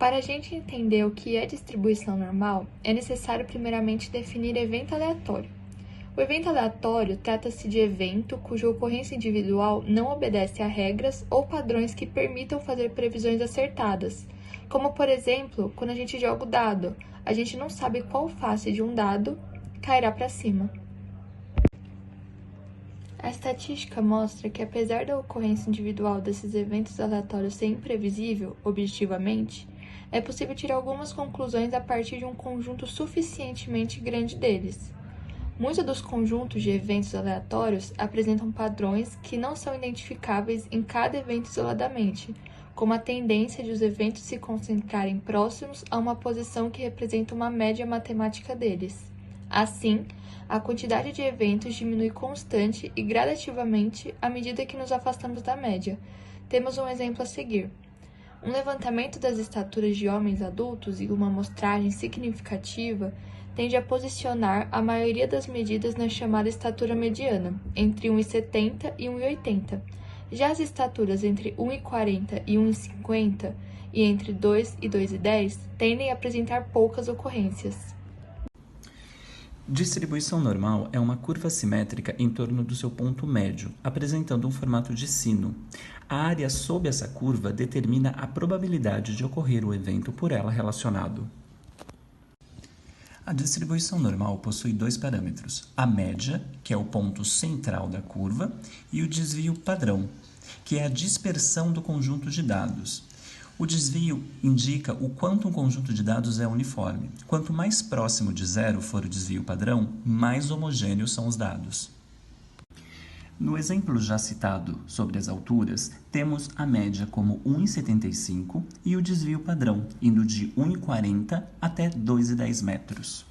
Para a gente entender o que é distribuição normal, é necessário primeiramente definir evento aleatório. O evento aleatório trata-se de evento cuja ocorrência individual não obedece a regras ou padrões que permitam fazer previsões acertadas, como, por exemplo, quando a gente joga o dado, a gente não sabe qual face de um dado cairá para cima. A estatística mostra que, apesar da ocorrência individual desses eventos aleatórios ser imprevisível, objetivamente, é possível tirar algumas conclusões a partir de um conjunto suficientemente grande deles. Muitos dos conjuntos de eventos aleatórios apresentam padrões que não são identificáveis em cada evento isoladamente, como a tendência de os eventos se concentrarem próximos a uma posição que representa uma média matemática deles. Assim, a quantidade de eventos diminui constante e gradativamente à medida que nos afastamos da média. Temos um exemplo a seguir. Um levantamento das estaturas de homens adultos e uma amostragem significativa tende a posicionar a maioria das medidas na chamada estatura mediana, entre 1,70 e 1,80. Já as estaturas entre 1,40 e 1,50 e entre 2 e 2,10 tendem a apresentar poucas ocorrências. Distribuição normal é uma curva simétrica em torno do seu ponto médio, apresentando um formato de sino. A área sob essa curva determina a probabilidade de ocorrer o evento por ela relacionado. A distribuição normal possui dois parâmetros, a média, que é o ponto central da curva, e o desvio padrão, que é a dispersão do conjunto de dados. O desvio indica o quanto um conjunto de dados é uniforme. Quanto mais próximo de zero for o desvio padrão, mais homogêneos são os dados. No exemplo já citado sobre as alturas, temos a média como 1,75 e o desvio padrão, indo de 1,40 até 2,10 metros.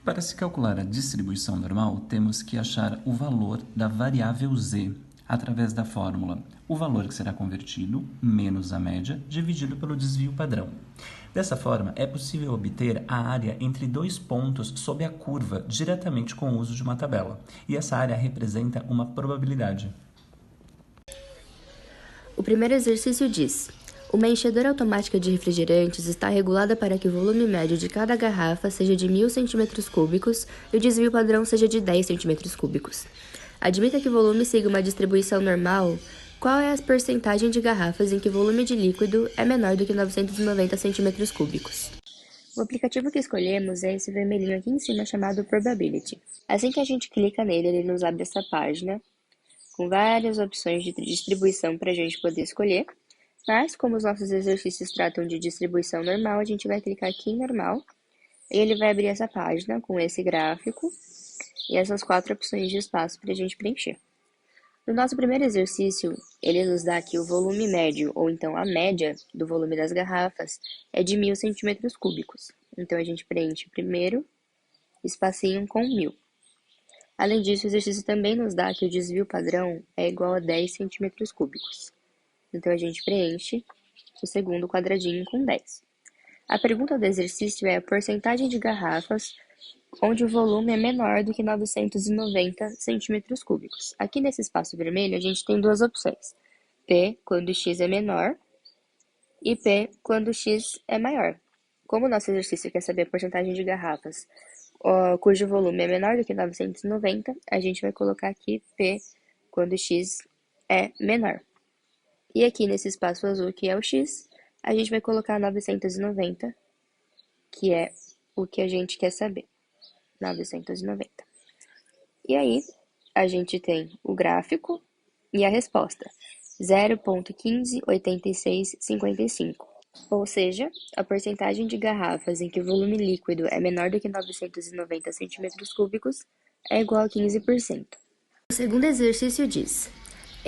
Para se calcular a distribuição normal, temos que achar o valor da variável z, através da fórmula o valor que será convertido, menos a média, dividido pelo desvio padrão. Dessa forma, é possível obter a área entre dois pontos sob a curva diretamente com o uso de uma tabela, e essa área representa uma probabilidade. O primeiro exercício diz: uma enchedora automática de refrigerantes está regulada para que o volume médio de cada garrafa seja de 1.000 cm³ e o desvio padrão seja de 10 cm³. Admita que o volume siga uma distribuição normal. Qual é a porcentagem de garrafas em que o volume de líquido é menor do que 990 cm³? O aplicativo que escolhemos é esse vermelhinho aqui em cima chamado Probability. Assim que a gente clica nele, ele nos abre essa página com várias opções de distribuição para a gente poder escolher. Mas, como os nossos exercícios tratam de distribuição normal, a gente vai clicar aqui em normal e ele vai abrir essa página com esse gráfico e essas 4 opções de espaço para a gente preencher. No nosso primeiro exercício, ele nos dá que o volume médio, ou então a média do volume das garrafas, é de 1.000 cm³. Então, a gente preenche primeiro espacinho com 1.000. Além disso, o exercício também nos dá que o desvio padrão é igual a 10 cm³. Então, a gente preenche o segundo quadradinho com 10. A pergunta do exercício é a porcentagem de garrafas onde o volume é menor do que 990 cm³. Aqui nesse espaço vermelho, a gente tem duas opções. P, quando x é menor, e P, quando x é maior. Como o nosso exercício quer saber a porcentagem de garrafas cujo volume é menor do que 990, a gente vai colocar aqui P, quando x é menor. E aqui nesse espaço azul, que é o x, a gente vai colocar 990, que é o que a gente quer saber. 990. E aí, a gente tem o gráfico e a resposta. 0,158655. Ou seja, a porcentagem de garrafas em que o volume líquido é menor do que 990 cm³ é igual a 15%. O segundo exercício diz: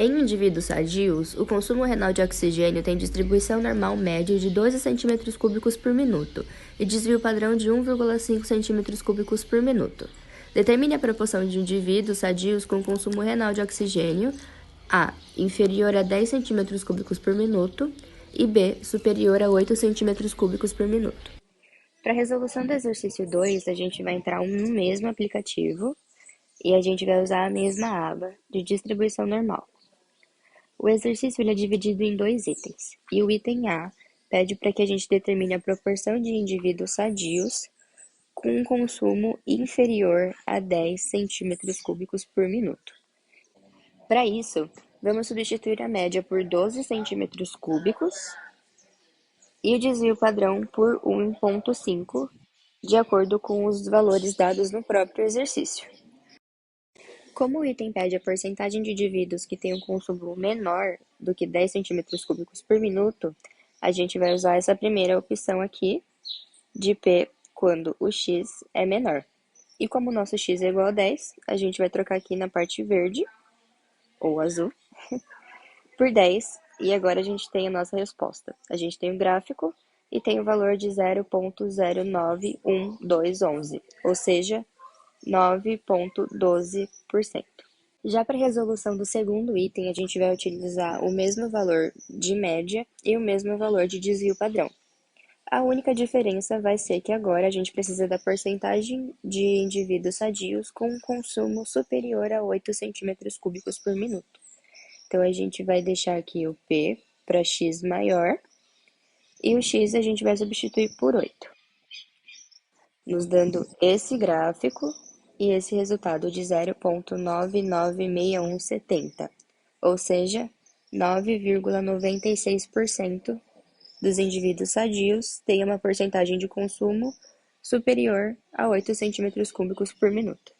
em indivíduos sadios, o consumo renal de oxigênio tem distribuição normal média de 12 cm³ por minuto e desvio padrão de 1,5 cm³ por minuto. Determine a proporção de indivíduos sadios com consumo renal de oxigênio A, inferior a 10 cm³ por minuto e B, superior a 8 cm³ por minuto. Para a resolução do exercício 2, a gente vai entrar no mesmo aplicativo e a gente vai usar a mesma aba de distribuição normal. O exercício ele é dividido em 2 itens, e o item A pede para que a gente determine a proporção de indivíduos sadios com um consumo inferior a 10 centímetros cúbicos por minuto. Para isso, vamos substituir a média por 12 centímetros cúbicos e o desvio padrão por 1,5, de acordo com os valores dados no próprio exercício. Como o item pede a porcentagem de indivíduos que têm um consumo menor do que 10 centímetros cúbicos por minuto, a gente vai usar essa primeira opção aqui, de P, quando o X é menor. E como o nosso X é igual a 10, a gente vai trocar aqui na parte verde, ou azul, por 10, e agora a gente tem a nossa resposta. A gente tem o gráfico e tem o valor de 0,091211, ou seja, 9,12%. Já para a resolução do segundo item, a gente vai utilizar o mesmo valor de média e o mesmo valor de desvio padrão. A única diferença vai ser que agora a gente precisa da porcentagem de indivíduos sadios com um consumo superior a 8 centímetros cúbicos por minuto. Então, a gente vai deixar aqui o P para X maior e o X a gente vai substituir por 8, nos dando esse gráfico e esse resultado de 0,996170, ou seja, 9,96% dos indivíduos sadios têm uma porcentagem de consumo superior a 8 centímetros cúbicos por minuto.